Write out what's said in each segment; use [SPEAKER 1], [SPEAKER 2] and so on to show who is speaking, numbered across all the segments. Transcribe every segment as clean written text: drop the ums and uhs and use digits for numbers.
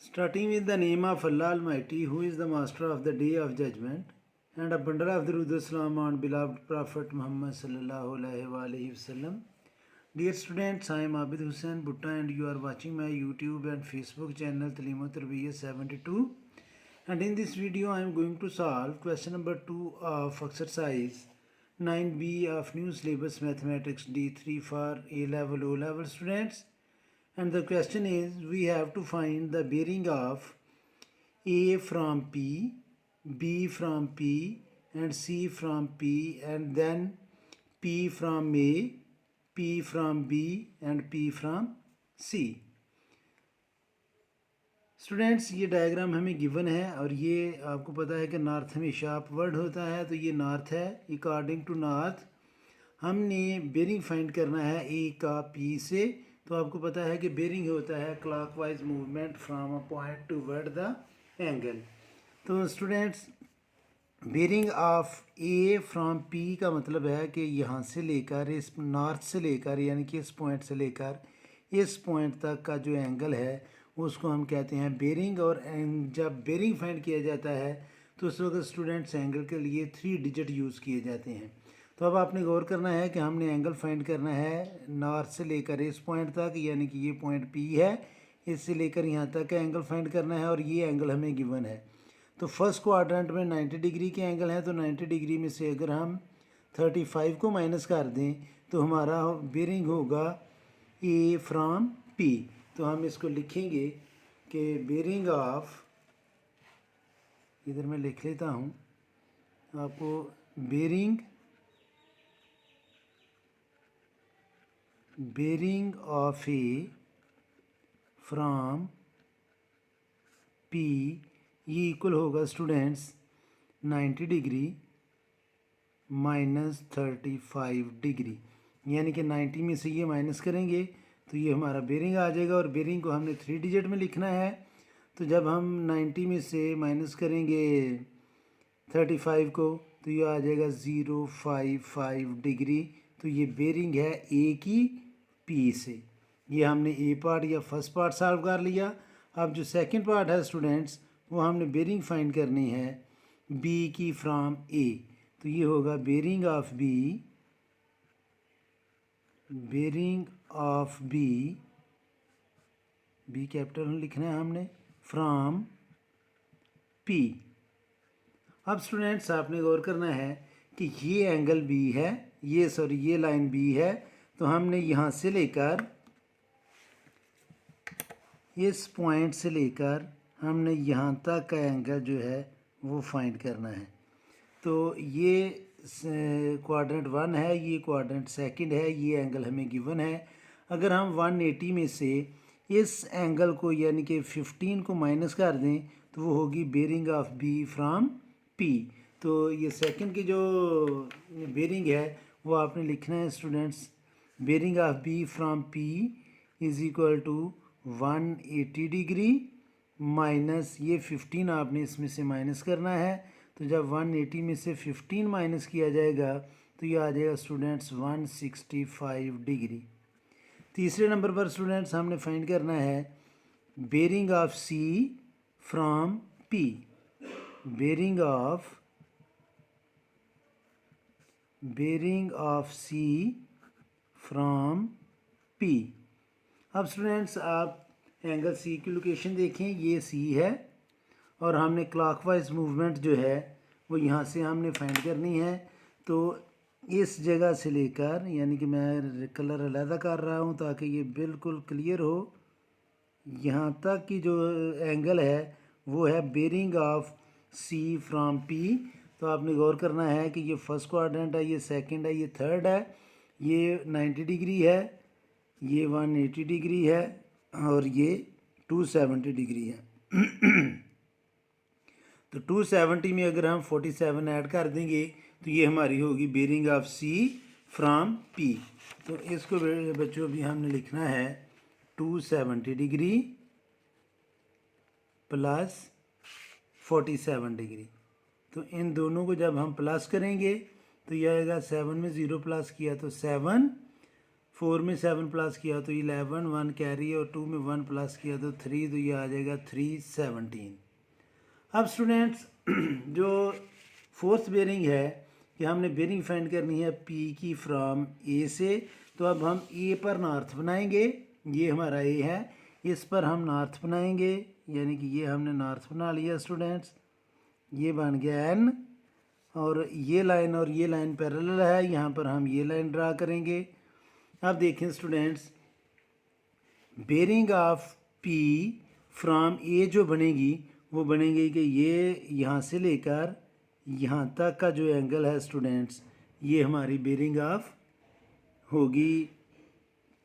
[SPEAKER 1] Starting with the name of Allah Almighty, who is the master of the day of judgment, and a bundle of the Salam on beloved Prophet Muhammad sallallahu alaihi wasallam. Dear students, I am Abid Hussain Butta and you are watching my YouTube and Facebook channel Talim Tarbiyya 72. And in this video, I am going to solve question number 2 of exercise 9B of new syllabus mathematics D3 for A level, O level students. And the question is, we have to find the bearing of A from P, B from P, and C from P, and then P from A, P from B, and P from C. Students, ये diagram हमें given है और ये आपको पता है कि north हमेशा अपवर्ड होता है, तो ये नॉर्थ है। अकॉर्डिंग टू नॉर्थ हमने बेरिंग फाइंड करना है ए का पी से। तो आपको पता है कि बेरिंग होता है clockwise movement from a point toward the angle. तो students, bearing of A from P का मतलब है कि यहाँ से लेकर इस नॉर्थ से लेकर यानी कि इस पॉइंट से लेकर इस पॉइंट तक का जो एंगल है उसको हम कहते हैं बेरिंग। और जब बेरिंग फाइंड किया जाता है तो उस वक्त स्टूडेंट्स एंगल के लिए 3 डिजिट यूज़ किए जाते हैं। तो अब आपने गौर करना है कि हमने एंगल फाइंड करना है नॉर्थ से लेकर इस पॉइंट तक, यानी कि ये पॉइंट पी है, इससे लेकर यहाँ तक का एंगल फाइंड करना है और ये एंगल हमें गिवन है। तो फर्स्ट क्वाड्रेंट में 90 डिग्री के एंगल है, तो 90 डिग्री में से अगर हम 35 को माइनस कर दें तो हमारा बेरिंग होगा ए फ्रॉम पी। तो हम इसको लिखेंगे कि बेरिंग ऑफ, इधर मैं लिख लेता हूँ आपको, bearing of A from P ये इक्वल होगा स्टूडेंट्स 90 डिग्री माइनस 35 डिग्री, यानी कि 90 में से ये माइनस करेंगे तो ये हमारा बेरिंग आ जाएगा। और बेरिंग को हमने 3 डिजिट में लिखना है, तो जब हम 90 में से माइनस करेंगे 35 को तो ये आ जाएगा 055 डिग्री। तो ये बेरिंग है ए की पी से। ये हमने ए पार्ट या फर्स्ट पार्ट सॉल्व कर लिया। अब जो सेकंड पार्ट है स्टूडेंट्स, वो हमने बेरिंग फाइंड करनी है बी की फ्रॉम ए। तो ये होगा bearing of B, B capital लिखना है हमने, फ्रॉम पी। अब स्टूडेंट्स आपने गौर करना है कि ये एंगल बी है, ये लाइन बी है, तो हमने यहाँ से लेकर इस पॉइंट से लेकर हमने यहाँ तक का एंगल जो है वो फाइंड करना है। तो ये क्वाड्रेंट 1 है, ये क्वाड्रेंट सेकंड है, ये एंगल हमें गिवन है। अगर हम 180 में से इस एंगल को यानी कि 15 को माइनस कर दें तो वो होगी bearing of B from P. तो ये सेकंड की जो बेरिंग है वो आपने लिखना है students, bearing of B from P is equal to 180 degree minus ये 15 आपने इसमें से माइनस करना है। तो जब 180 में से 15 माइनस किया जाएगा तो ये आ जाएगा स्टूडेंट्स 165 डिग्री। तीसरे नंबर पर स्टूडेंट्स हमने फाइंड करना है bearing of C from P, bearing of C from P. अब स्टूडेंट्स आप एंगल सी की लोकेशन देखें, ये सी है और हमने क्लॉकवाइज मूवमेंट जो है वो यहाँ से हमने फाइंड करनी है। तो इस जगह से लेकर, यानी कि मैं कलर अलग कर रहा हूँ ताकि ये बिल्कुल क्लियर हो, यहाँ तक की जो एंगल है वो है bearing of C from P. तो आपने गौर करना है कि ये फर्स्ट क्वाड्रेंट है, ये सेकंड है, ये थर्ड है, ये 90 डिग्री है, ये 180 डिग्री है और ये 270 डिग्री है। तो 270 में अगर हम 47 ऐड कर देंगे तो ये हमारी होगी bearing of C from P. तो इसको बच्चों भी हमने लिखना है 270 डिग्री प्लस 47 डिग्री। तो इन दोनों को जब हम प्लस करेंगे तो यह आएगा 7 में 0 प्लस किया तो 7, 4 में 7 प्लस किया तो 11, 1 कैरी, और 2 में 1 प्लस किया तो 3, तो ये आ जाएगा 317। अब स्टूडेंट्स जो फोर्थ बेरिंग है कि हमने बेरिंग फाइंड करनी है पी की फ्रॉम ए से, तो अब हम ए पर नॉर्थ बनाएंगे। ये हमारा ए है, इस पर हम नॉर्थ बनाएंगे, यानी कि ये हमने नॉर्थ बना लिया स्टूडेंट्स। ये बन गया एन, और ये लाइन और ये लाइन पैरेलल है, यहाँ पर हम ये लाइन ड्रा करेंगे। अब देखें students, bearing of P from A जो बनेगी वो बनेगी कि ये यहाँ से लेकर यहाँ तक का जो एंगल है स्टूडेंट्स, ये हमारी बेरिंग ऑफ होगी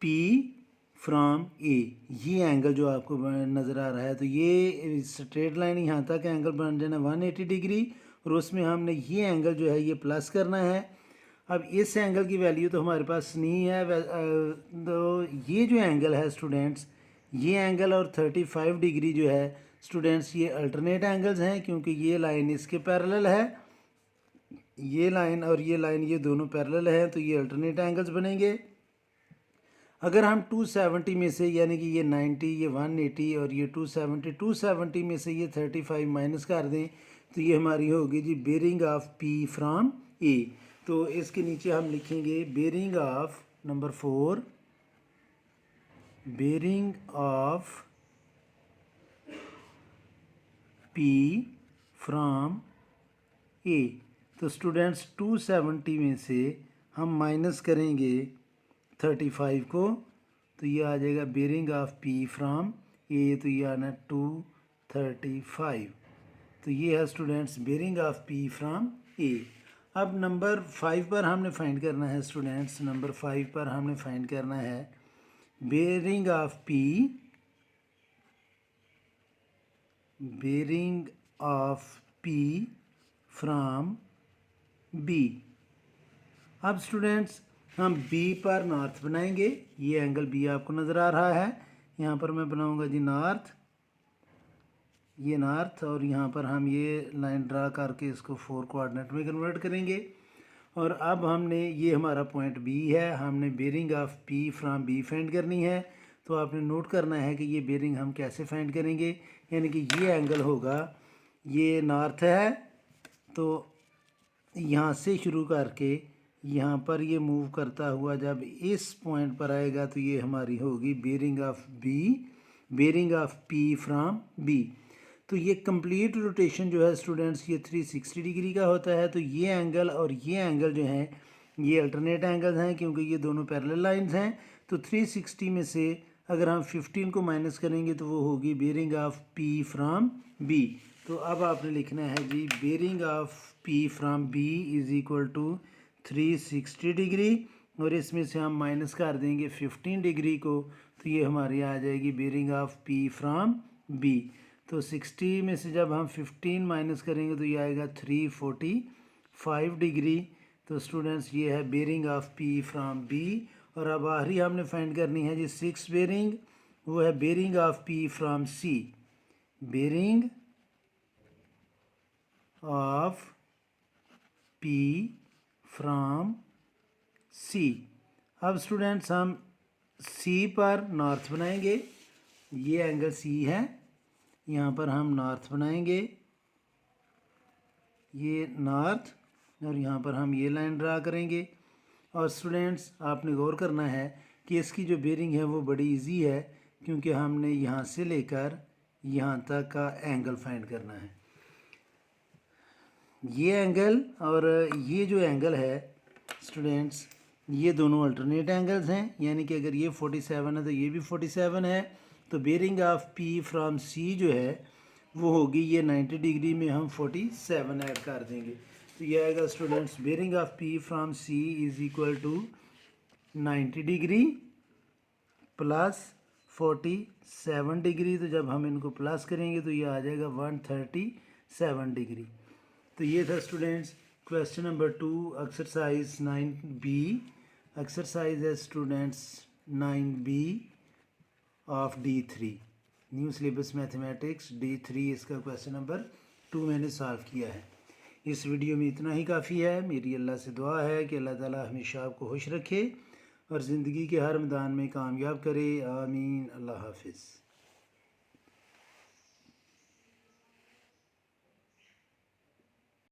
[SPEAKER 1] पी फ्रॉम ए। ये एंगल जो आपको नज़र आ रहा है, तो ये स्ट्रेट लाइन यहाँ तक एंगल बन जाना 180 डिग्री, और उसमें हमने ये एंगल जो है ये प्लस करना है। अब इस एंगल की वैल्यू तो हमारे पास नहीं है, तो ये जो एंगल है स्टूडेंट्स, ये एंगल और 35 डिग्री जो है स्टूडेंट्स, ये अल्टरनेट एंगल्स हैं, क्योंकि ये लाइन इसके पैरेलल है, ये लाइन और ये लाइन ये दोनों पैरेलल है, तो ये अल्टरनेट एंगल्स बनेंगे। अगर हम 270 में से, यानी कि ये 90, ये 180 और ये 270 में से ये 35 माइनस कर दें, तो ये हमारी होगी जी bearing of P from A. तो इसके नीचे हम लिखेंगे bearing of number 4, bearing of P from A. तो स्टूडेंट्स 270 में से हम माइनस करेंगे 35 को, तो ये आ जाएगा bearing of P from A, तो ये आना 235। तो ये है students bearing of P from A. अब नंबर 5 पर हमने फाइंड करना है स्टूडेंट्स, नंबर 5 पर हमने फाइंड करना है bearing of P, bearing of P from B. अब स्टूडेंट्स हम बी पर नॉर्थ बनाएंगे, ये एंगल बी आपको नज़र आ रहा है, यहाँ पर मैं बनाऊंगा जी नॉर्थ, ये नॉर्थ, और यहाँ पर हम ये लाइन ड्रा करके इसको 4 कोऑर्डिनेट में कन्वर्ट करेंगे। और अब हमने, ये हमारा पॉइंट बी है, हमने bearing of P from B find करनी है। तो आपने नोट करना है कि ये बेरिंग हम कैसे फाइंड करेंगे, यानी कि ये एंगल होगा, ये नॉर्थ है, तो यहाँ से शुरू करके यहाँ पर ये मूव करता हुआ जब इस पॉइंट पर आएगा, तो ये हमारी होगी bearing of B, bearing of P from B. तो ये कंप्लीट रोटेशन जो है स्टूडेंट्स ये 360 डिग्री का होता है। तो ये एंगल और ये एंगल जो हैं ये अल्टरनेट एंगल्स हैं, क्योंकि ये दोनों पैरेलल लाइंस हैं। तो 360 में से अगर हम 15 को माइनस करेंगे तो वो होगी bearing of P from B. तो अब आपने लिखना है जी bearing of P from B is equal to 360 degree, और इसमें से हम माइनस कर देंगे 15 डिग्री को, तो ये हमारी आ जाएगी bearing of P from B. तो 60 में से जब हम 15 माइनस करेंगे तो ये आएगा 345 डिग्री। तो स्टूडेंट्स ये है bearing of P from B. और अब आखिरी हमने फाइंड करनी है जी 6 बेरिंग, वो है bearing of P from C, bearing of P from C. अब स्टूडेंट्स हम सी पर नॉर्थ बनाएंगे, ये एंगल सी है, यहाँ पर हम नॉर्थ बनाएंगे, ये नॉर्थ, और यहाँ पर हम ये लाइन ड्रा करेंगे। और स्टूडेंट्स आपने गौर करना है कि इसकी जो बेरिंग है वो बड़ी इजी है, क्योंकि हमने यहाँ से लेकर यहाँ तक का एंगल फाइंड करना है। ये एंगल और ये जो एंगल है स्टूडेंट्स ये दोनों अल्टरनेट एंगल्स हैं, यानी कि अगर ये 47 है तो ये भी 47 है। तो बेरिंग ऑफ पी फ्रॉम सी जो है वो होगी ये 90 डिग्री में हम 47 ऐड कर देंगे। तो ये आएगा students bearing of P from C is equal to 90 degree plus 47 degree. तो जब हम इनको प्लस करेंगे तो ये आ जाएगा 137 डिग्री। तो ये था students question number 2 exercise 9B। Exercise है students 9B of D3 new syllabus mathematics D3। इसका क्वेश्चन नंबर 2 मैंने सॉल्व किया है। इस वीडियो में इतना ही काफ़ी है। मेरी अल्लाह से दुआ है कि अल्लाह ताला हमेशा आपको खुश रखे। और ज़िंदगी के हर मैदान में कामयाब करे। आमीन। अल्लाह हाफिज़।